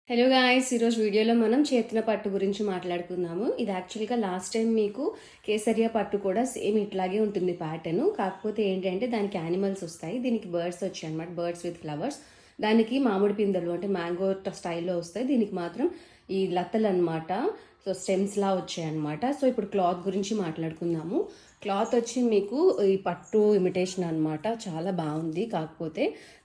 Hello guys, ఈరోజు వీడియోలో మనం చేతిన పట్టు గురించి మాట్లాడుకుందాము. ఇది యాక్చువల్గా లాస్ట్ టైం మీకు కేసరియా పట్టు కూడా సేమ్ ఇట్లాగే ఉంటుంది ప్యాటర్న్. కాకపోతే ఏంటంటే దానికి యానిమల్స్ వస్తాయి, దీనికి బర్డ్స్ వచ్చాయి అనమాట. Birds with flowers. దానికి మామిడి పిందెలు అంటే మ్యాంగో స్టైల్లో వస్తాయి, దీనికి మాత్రం ఈ లతలు అనమాట. సో స్టెమ్స్ లా వచ్చాయి అనమాట. సో ఇప్పుడు క్లాత్ గురించి మాట్లాడుకుందాము. క్లాత్ వచ్చి మీకు ఈ పట్టు ఇమిటేషన్ అనమాట, చాలా బాగుంది. కాకపోతే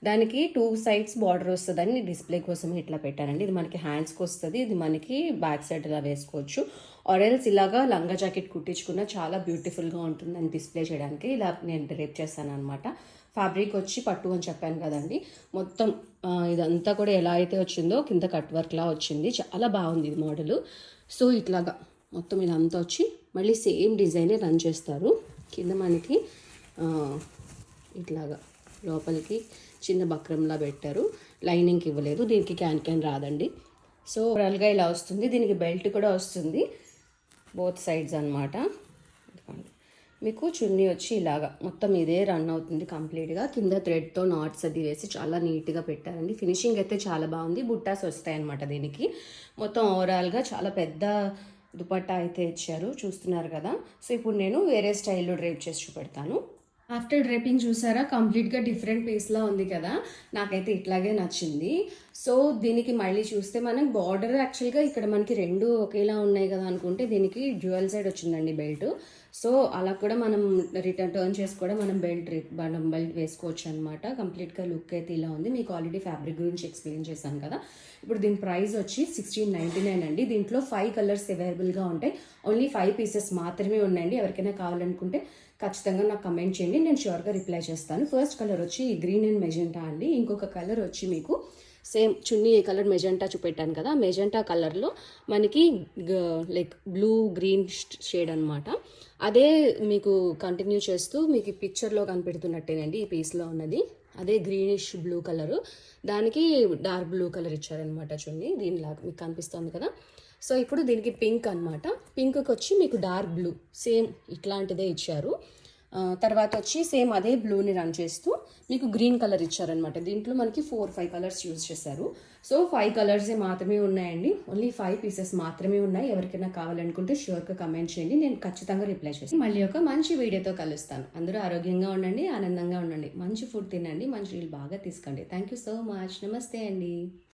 దానికి 2 సైడ్స్ బార్డర్ వస్తుందని డిస్ప్లే కోసం ఇట్లా పెట్టానండి. ఇది మనకి హ్యాండ్స్కి వస్తుంది, ఇది మనకి బ్యాక్ సైడ్ ఇలా వేసుకోవచ్చు. ఆరెల్స్ ఇలాగా లంగా జాకెట్ కుట్టించుకున్న చాలా బ్యూటిఫుల్గా ఉంటుందని డిస్ప్లే చేయడానికి ఇలా నేను డ్రేప్ చేస్తాను అనమాట. ఫ్యాబ్రిక్ వచ్చి పట్టు అని చెప్పాను కదండి, మొత్తం ఇదంతా కూడా ఎలా అయితే వచ్చిందో కింద కట్ వర్క్లా వచ్చింది. చాలా బాగుంది ఇది మోడలు. సో ఇట్లాగా మొత్తం ఇదంతా వచ్చి మళ్ళీ సేమ్ డిజైనే రన్ చేస్తారు. కింద మనకి ఇట్లాగా లోపలికి చిన్న బక్రంలా పెట్టారు, లైనింగ్కి ఇవ్వలేదు. దీనికి క్యాన్ రాదండి. సో ఓవరాల్గా ఇలా వస్తుంది. దీనికి బెల్ట్ కూడా వస్తుంది బోత్ సైడ్స్ అనమాట. మీకు చున్నీ వచ్చి ఇలాగా మొత్తం ఇదే రన్ అవుతుంది కంప్లీట్గా. కింద థ్రెడ్తో నాట్స్ అది వేసి చాలా నీట్గా పెట్టారండి. ఫినిషింగ్ అయితే చాలా బాగుంది. బుట్టాస్ వస్తాయన్నమాట దీనికి. మొత్తం ఓవరాల్గా చాలా పెద్ద దుపట్టా అయితే ఇచ్చారు, చూస్తున్నారు కదా. సో ఇప్పుడు నేను వేరే స్టైల్లో డ్రేప్ చేసి చూపెడతాను. ఆఫ్టర్ డ్రేపింగ్ చూసారా, కంప్లీట్గా డిఫరెంట్ పీస్లా ఉంది కదా. నాకైతే ఇట్లాగే నచ్చింది. సో దీనికి మళ్ళీ చూస్తే మనం బార్డర్ యాక్చువల్గా ఇక్కడ మనకి రెండు ఒకేలా ఉన్నాయి కదా అనుకుంటే, దీనికి డ్యూయల్ సైడ్ వచ్చిందండి బెల్ట్. సో అలా కూడా మనం టర్న్ చేసి కూడా మనం బెల్ట్ వేసుకోవచ్చు అనమాట. కంప్లీట్గా లుక్ అయితే ఇలా ఉంది. మీకు ఆల్రెడీ ఫ్యాబ్రిక్ గురించి ఎక్స్ప్లెయిన్ చేశాను కదా. ఇప్పుడు దీని ప్రైస్ వచ్చి 1699 అండి. దీంట్లో 5 కలర్స్ అవైలబుల్గా ఉంటాయి. ఓన్లీ 5 పీసెస్ మాత్రమే ఉన్నాయండి. ఎవరికైనా కావాలనుకుంటే ఖచ్చితంగా నాకు కమెంట్ చేయండి, నేను షూర్గా రిప్లై చేస్తాను. ఫస్ట్ కలర్ వచ్చి గ్రీన్ అండ్ మెజెంటా అండి. ఇంకొక కలర్ వచ్చి మీకు సేమ్ చున్నీ ఏ కలర్ మెజెంటా చూపెట్టాను కదా, మెజెంటా కలర్లో మనకి లైక్ బ్లూ గ్రీన్ షేడ్ అనమాట. అదే మీకు కంటిన్యూ చేస్తూ మీకు పిక్చర్లో కనిపెడుతున్నట్టేనండి ఈ పీస్లో ఉన్నది. అదే గ్రీనిష్ బ్లూ కలరు, దానికి డార్క్ బ్లూ కలర్ ఇచ్చారనమాట చున్నీ. దీనిలాగా మీకు కనిపిస్తుంది కదా. సో ఇప్పుడు దీనికి పింక్ అనమాట. పింక్కి వచ్చి మీకు డార్క్ బ్లూ సేమ్ ఇట్లాంటిదే ఇచ్చారు. తర్వాత వచ్చి సేమ్ అదే బ్లూని రన్ చేస్తూ మీకు గ్రీన్ కలర్ ఇచ్చారనమాట. దీంట్లో మనకి 4-5 కలర్స్ యూజ్ చేశారు. సో 5 కలర్సే మాత్రమే ఉన్నాయండి. ఓన్లీ 5 పీసెస్ మాత్రమే ఉన్నాయి. ఎవరికైనా కావాలనుకుంటే షూర్గా కమెంట్ చేయండి, నేను ఖచ్చితంగా రిప్లై చేస్తాను. మళ్ళీ ఒక మంచి వీడియోతో కలుస్తాను. అందరూ ఆరోగ్యంగా ఉండండి, ఆనందంగా ఉండండి, మంచి ఫుడ్ తినండి, మంచి నీళ్ళు బాగా తీసుకోండి. Thank you so much. నమస్తే అండి.